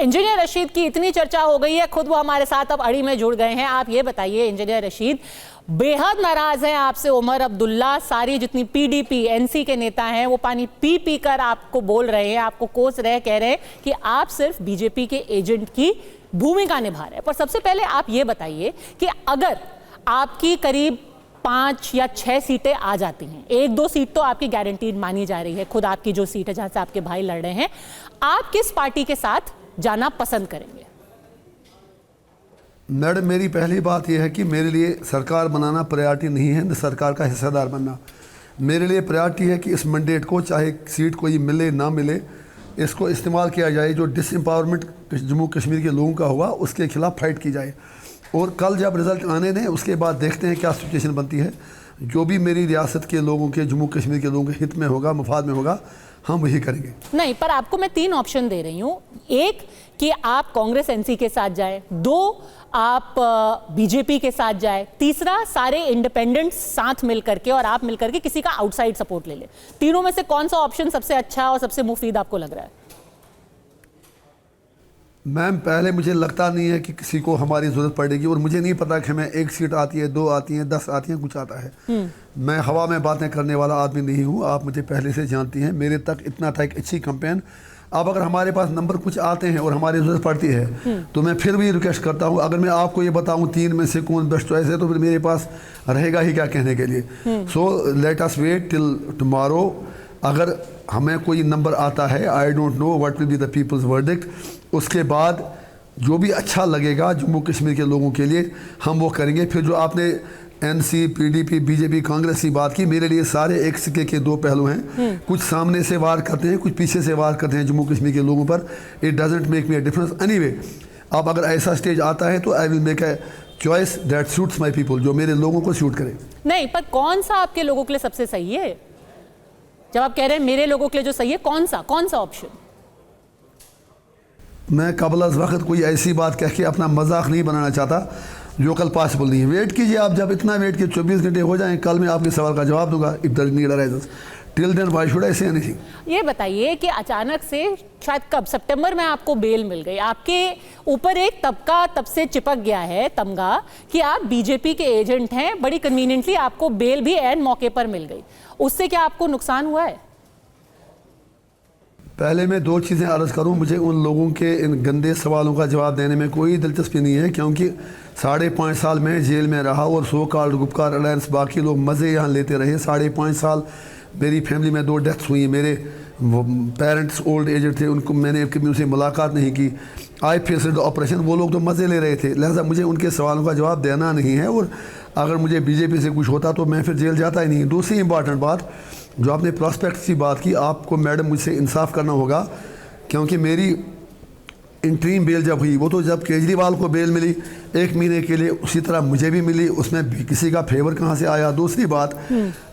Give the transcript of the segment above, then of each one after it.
Engineer Rashid की इतनी चर्चा हो गई है, खुद वो हमारे साथ अब अड़ी में जुड़ गए हैं। आप ये बताइए इंजीनियर रशीद, बेहद नाराज हैं आपसे उमर अब्दुल्ला, सारी जितनी पीडीपी एनसी के नेता हैं वो पानी पी पी कर आपको बोल रहे हैं, आपको कोस रहे, कह रहे हैं कि आप सिर्फ बीजेपी के एजेंट की भूमिका निभा रहे हैं। पर सबसे पहले आप ये बताइए कि अगर आपकी करीब 5 या 6 सीटें आ जाती हैं, 1-2 सीट तो आपकी गारंटीड मानी जा रही है, खुद आपकी जो सीट है जहां से आपके भाई लड़ रहे हैं, आप किस पार्टी के साथ जाना पसंद करेंगे? मैडम, मेरी पहली बात यह है कि मेरे लिए सरकार बनाना प्रायोरिटी नहीं है, न सरकार का हिस्सेदार बनना। मेरे लिए प्रायोरिटी है कि इस मैंडेट को, चाहे सीट कोई मिले ना मिले, इसको इस्तेमाल किया जाए। जो डिसएम्पावरमेंट जम्मू कश्मीर के लोगों का हुआ उसके खिलाफ फाइट की जाए, और कल जब रिज़ल्ट आने दें उसके बाद देखते हैं क्या सिचुएशन बनती है। जो भी मेरी रियासत के लोगों के, जम्मू कश्मीर के लोगों के हित में होगा, मफाद में होगा, हम वही करेंगे। नहीं, पर आपको मैं 3 ऑप्शन दे रही हूँ। एक कि आप कांग्रेस एनसी के साथ जाएं, 2 आप बीजेपी के साथ जाएं, तीसरा सारे इंडिपेंडेंट्स साथ मिलकर के और आप मिलकर के किसी का आउटसाइड सपोर्ट ले लें। तीनों में से कौन सा ऑप्शन सबसे अच्छा और सबसे मुफीद आपको लग रहा है? मैम, पहले मुझे लगता नहीं है कि किसी को हमारी ज़रूरत पड़ेगी, और मुझे नहीं पता कि हमें 1 सीट आती है, 2 आती हैं, 10 आती हैं, कुछ आता है। मैं हवा में बातें करने वाला आदमी नहीं हूँ, आप मुझे पहले से जानती हैं। मेरे तक इतना था एक अच्छी कैंपेन। अब अगर हमारे पास नंबर कुछ आते हैं और हमारी ज़रूरत पड़ती है तो मैं फिर भी रिक्वेस्ट करता हूँ, अगर मैं आपको ये बताऊँ 3 में से कौन बेस्ट चॉइस है तो फिर मेरे पास रहेगा ही क्या कहने के लिए। So let us wait till tomorrow. अगर हमें कोई नंबर आता है, I don't know what will be the people's verdict, उसके बाद जो भी अच्छा लगेगा जम्मू कश्मीर के लोगों के लिए हम वो करेंगे। फिर जो आपने एनसी, पीडीपी, बीजेपी, कांग्रेस की बात की, मेरे लिए सारे एक सिक्के के 2 पहलू हैं। कुछ सामने से वार करते हैं, कुछ पीछे से वार करते हैं जम्मू कश्मीर के लोगों पर। It doesn't make me a difference anyway. अब अगर ऐसा स्टेज आता है तो I will make a choice that suits my people, जो मेरे लोगों को सूट करे। नहीं, पर कौन सा आपके लोगों के लिए सबसे सही है? जब आप कह रहे हैं मेरे लोगों के लिए जो सही है, कौन सा ऑप्शन? मैं कबल अज़ वक्त कोई ऐसी बात कह के अपना मजाक नहीं बनाना चाहता जो कल पॉसिबल नहीं है। वेट कीजिए आप, जब इतना वेट किए 24 घंटे हो जाएं, कल मैं आपके सवाल का जवाब दूंगा। If there need arises, till then why should I say anything. ये बताइए कि अचानक से शायद कब सितंबर में आपको बेल मिल गई, आपके ऊपर एक तबका तब से चिपक गया है तमगा कि आप बीजेपी के एजेंट हैं, बड़ी कन्वीनियंटली आपको बेल भी एन मौके पर मिल गई, उससे क्या आपको नुकसान हुआ है? पहले मैं 2 चीज़ें अर्ज़ करूं, मुझे उन लोगों के इन गंदे सवालों का जवाब देने में कोई दिलचस्पी नहीं है, क्योंकि 5.5 साल में जेल में रहा और सो कॉल्ड गुपकार अलायंस बाकी लोग मज़े यहाँ लेते रहे। 5.5 साल मेरी फैमिली में 2 डेथ्स हुई। मेरे पेरेंट्स ओल्ड एजेड थे, उनको मैंने कभी उनसे मुलाकात नहीं की। आई फेस्ड ऑपरेशन, वो लोग तो मज़े ले रहे थे, लिहाजा मुझे उनके सवालों का जवाब देना नहीं है। और अगर मुझे बीजेपी से कुछ होता तो मैं फिर जेल जाता ही नहीं। दूसरी इंपॉर्टेंट बात, जो आपने प्रॉस्पेक्ट्स की बात की, आपको मैडम मुझसे इंसाफ करना होगा, क्योंकि मेरी इंटरीम बेल जब हुई, वो तो जब केजरीवाल को बेल मिली 1 महीने के लिए, उसी तरह मुझे भी मिली, उसमें भी किसी का फेवर कहाँ से आया। दूसरी बात,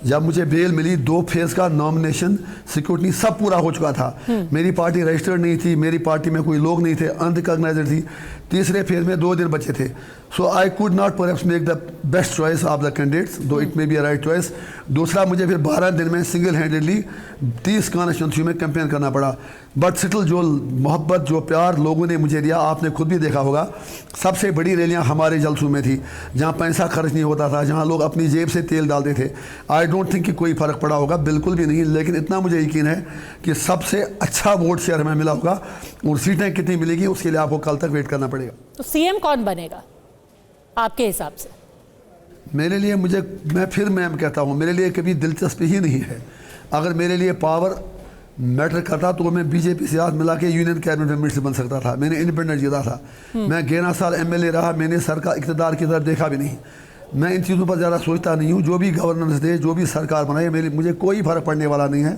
जब मुझे बेल मिली 2 फेज़ का नॉमिनेशन सिक्योरिटी सब पूरा हो चुका था। मेरी पार्टी रजिस्टर्ड नहीं थी, मेरी पार्टी में कोई लोग नहीं थे, अनरिकॉग्नाइज्ड थी। तीसरे फेज़ में 2 दिन बचे थे। So I could not perhaps make the best choice of the candidates, though it may be a right choice. दूसरा, मुझे फिर 12 दिन में सिंगल हैंडेडली 30 कॉन्स्टिट्यूंसी में कैंपेन करना पड़ा। बट स्टिल जो मोहब्बत, जो प्यार लोगों ने मुझे दिया, आपने खुद भी देखा होगा। सबसे बड़ी रैलियां हमारे जलसों में थी, जहां पैसा खर्च नहीं होता था, जहां लोग अपनी जेब से तेल डालते थे। आई डोंट थिंक कि कोई फ़र्क पड़ा होगा, बिल्कुल भी नहीं। लेकिन इतना मुझे यकीन है कि सबसे अच्छा वोट शेयर हमें मिला होगा, और सीटें कितनी मिलेगी उसके लिए आपको कल तक वेट करना पड़ेगा। तो सीएम कौन बनेगा आपके हिसाब से? मेरे लिए, मैं फिर मैम कहता हूँ, मेरे लिए कभी दिलचस्पी ही नहीं है। अगर मेरे लिए पावर मैटर करता तो मैं बीजेपी से हाथ मिला के यूनियन कैबिनेट मिनिस्टर बन सकता था। मैंने इंडिपेंडेंट जीता था, मैं 11 साल एमएलए रहा, मैंने सरकार इक़्तिदार की तरफ देखा भी नहीं। मैं इन चीज़ों पर ज़्यादा सोचता नहीं हूँ। जो भी गवर्नेंस दे, जो भी सरकार बनाए, मुझे कोई फ़र्क पड़ने वाला नहीं है।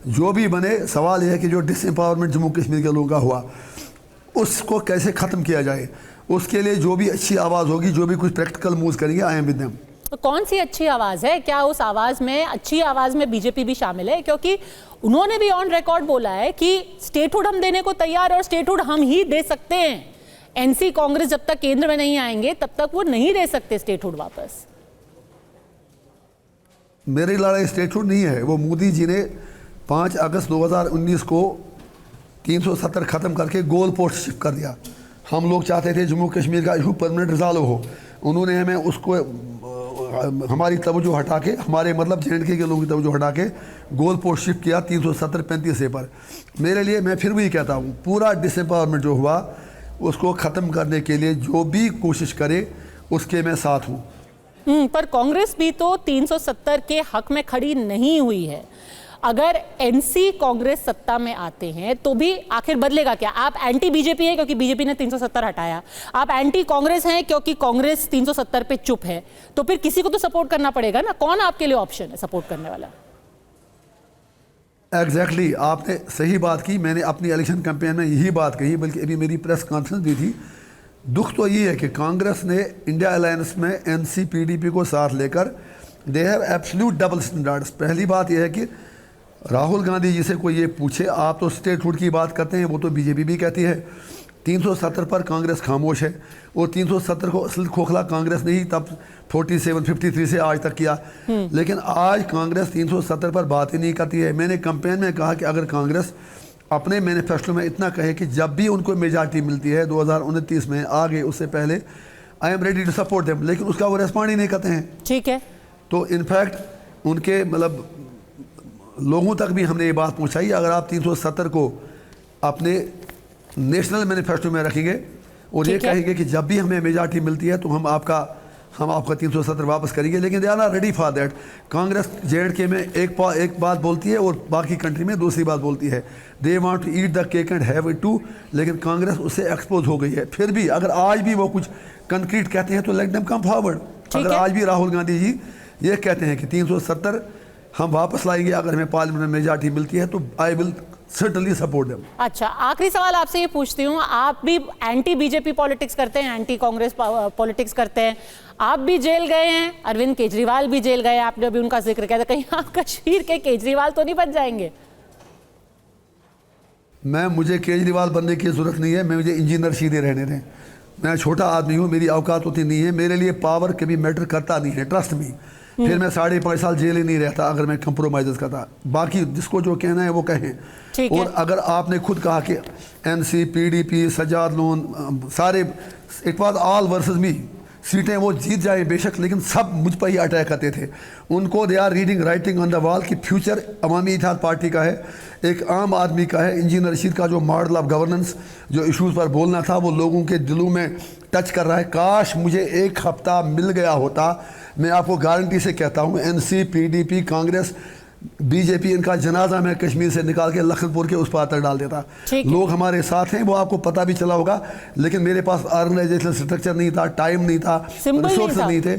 जो भी बने, सवाल यह है कि जो डिसएम्पावरमेंट जम्मू कश्मीर के लोगों का हुआ उसको कैसे ख़त्म किया जाए। उसके लिए जो भी अच्छी आवाज़ होगी, जो भी कुछ प्रैक्टिकल मूव करेंगे, आई एम विद देम। तो कौन सी अच्छी आवाज़ है? क्या उस आवाज़ में, अच्छी आवाज़ में बीजेपी भी शामिल है? क्योंकि उन्होंने भी ऑन रिकॉर्ड बोला है कि स्टेटहुड हम देने को तैयार, और स्टेटहुड हम ही दे सकते हैं। एनसी, कांग्रेस जब तक केंद्र में नहीं आएंगे तब तक वो नहीं दे सकते स्टेटहुड वापस। मेरी लड़ाई स्टेटहुड नहीं है, वो मोदी जी ने 5 अगस्त 2019 को 370 ख़त्म करके गोल पोस्ट शिफ्ट कर दिया। हम लोग चाहते थे जम्मू कश्मीर का इशू परमानेंट रिजॉल्व हो, उन्होंने हमें उसको हमारी तवज्जो हटा के, हमारे मतलब JNK के लोगों की तवज्जो हटा के गोल पोस्ट शिफ्ट किया 370-35 पर। मेरे लिए मैं फिर भी कहता हूँ पूरा डिसएम्पावरमेंट जो हुआ उसको ख़त्म करने के लिए जो भी कोशिश करे उसके मैं साथ हूँ। पर कांग्रेस भी तो 370 के हक में खड़ी नहीं हुई है। अगर एनसी कांग्रेस सत्ता में आते हैं तो भी आखिर बदलेगा क्या? आप एंटी बीजेपी हैं क्योंकि बीजेपी ने 370 हटाया, आप एंटी कांग्रेस हैं क्योंकि कांग्रेस 370 पे चुप है, तो फिर किसी को तो सपोर्ट करना पड़ेगा ना। कौन आपके लिए ऑप्शन है सपोर्ट करने वाला? एग्जैक्टली आपने सही बात की। मैंने अपनी इलेक्शन कैंपेन में यही बात कही, बल्कि अभी मेरी प्रेस कॉन्फ्रेंस भी थी। दुख तो ये है कि कांग्रेस ने इंडिया अलायंस में NC PDP को साथ लेकर they have absolute double standards. पहली बात यह है कि राहुल गांधी जी से कोई ये पूछे, आप तो स्टेटहुड की बात करते हैं, वो तो बीजेपी भी कहती है। 370 पर कांग्रेस खामोश है, और 370 को असल खोखला कांग्रेस ने ही तब 47-53 से आज तक किया। लेकिन आज कांग्रेस 370 पर बात ही नहीं करती है। मैंने कैंपेन में कहा कि अगर कांग्रेस अपने मैनिफेस्टो में इतना कहे कि जब भी उनको मेजॉरिटी मिलती है 2029 में, आगे उससे पहले, I am ready to support them, लेकिन उसका वो रेस्पॉन्ड ही नहीं करते हैं। ठीक है, तो इनफैक्ट उनके मतलब लोगों तक भी हमने ये बात पहुंचाई, अगर आप 370 को अपने नेशनल मैनिफेस्टो में रखेंगे और ये कहेंगे कि जब भी हमें मेजॉरिटी मिलती है तो हम आपका 370 वापस करेंगे, लेकिन they are not ready for that. Congress JNK में एक बात बोलती है और बाकी कंट्री में दूसरी बात बोलती है। They want to eat the cake and have it too, लेकिन कांग्रेस उससे एक्सपोज हो गई है। फिर भी अगर आज भी वो कुछ कंक्रीट कहते हैं तो लेट देम कम फॉरवर्ड। अगर आज भी राहुल गांधी जी ये कहते हैं कि 370 हम वापस लाएंगे अगर हमें पार्लियामेंट में मेजॉरिटी मिलती है, तो I will certainly support them. अच्छा, आखिरी सवाल आपसे ये पूछती हूँ, आप भी एंटी बीजेपी पॉलिटिक्स करते हैं, एंटी कांग्रेस पॉलिटिक्स करते हैं, आप भी जेल गए हैं, अरविंद केजरीवाल भी जेल गए, आपने अभी उनका जिक्र किया था, कहीं आप कश्मीर के केजरीवाल तो नहीं बन जाएंगे? मुझे केजरीवाल बनने की ज़रूरत नहीं है, मुझे इंजीनियर सीधे रहने दें। मैं छोटा आदमी हूँ, मेरी औकात उतनी नहीं है, मेरे लिए पावर कभी मैटर करता नहीं है, ट्रस्ट मी। फिर मैं 5.5 साल जेल ही नहीं रहता अगर मैं कंप्रोमाइज़ करता। बाकी जिसको जो कहना है वो कहें। और अगर आपने खुद कहा कि NC PDP सज्जाद लोन सारे इट वाज ऑल वर्सेस मी, सीटें वो जीत जाए बेशक, लेकिन सब मुझ पर ही अटैक करते थे। उनको they are reading writing on the wall कि फ्यूचर अवामी इत्तेहाद पार्टी का है, एक आम आदमी का है। इंजीनियर रशीद का जो मॉडल ऑफ गवर्नेंस, जो इश्यूज़ पर बोलना था, वो लोगों के दिलों में टच कर रहा है। काश मुझे एक हफ्ता मिल गया होता। मैं आपको गारंटी से कहता हूँ NC PDP कांग्रेस BJP इनका जनाजा मैं कश्मीर से निकाल के लखनपुर के उस पार तक डाल देता। लोग हमारे साथ हैं, वो आपको पता भी चला होगा, लेकिन मेरे पास ऑर्गेनाइजेशनल स्ट्रक्चर नहीं था, टाइम नहीं था, रिसोर्सेज नहीं थे।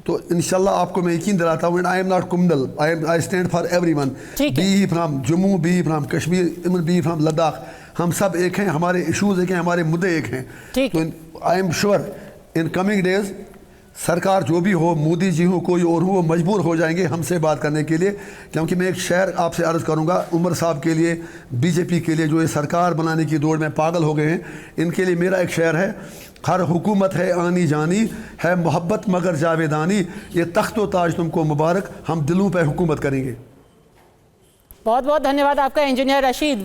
तो इंशाल्लाह आपको मैं यकीन दिलाता हूँ, I am not criminal, I stand for everyone, be he from Jammu, be he from Kashmir, even be from Ladakh. हम सब एक हैं, हमारे इशूज़ एक हैं, हमारे मुद्दे एक हैं। तो I am sure in coming days सरकार जो भी हो, मोदी जी हो, कोई और हो, वो मजबूर हो जाएंगे हमसे बात करने के लिए। क्योंकि मैं एक शहर आपसे अर्ज़ करूंगा, उमर साहब के लिए, BJP के लिए जो ये सरकार बनाने की दौड़ में पागल हो गए हैं, इनके लिए मेरा एक शहर है, हर हुकूमत है आनी जानी, है मोहब्बत मगर जावेदानी, ये तख्त व ताज तुमको मुबारक, हम दिलों पर हुकूमत करेंगे। बहुत बहुत धन्यवाद आपका इंजीनियर रशीद।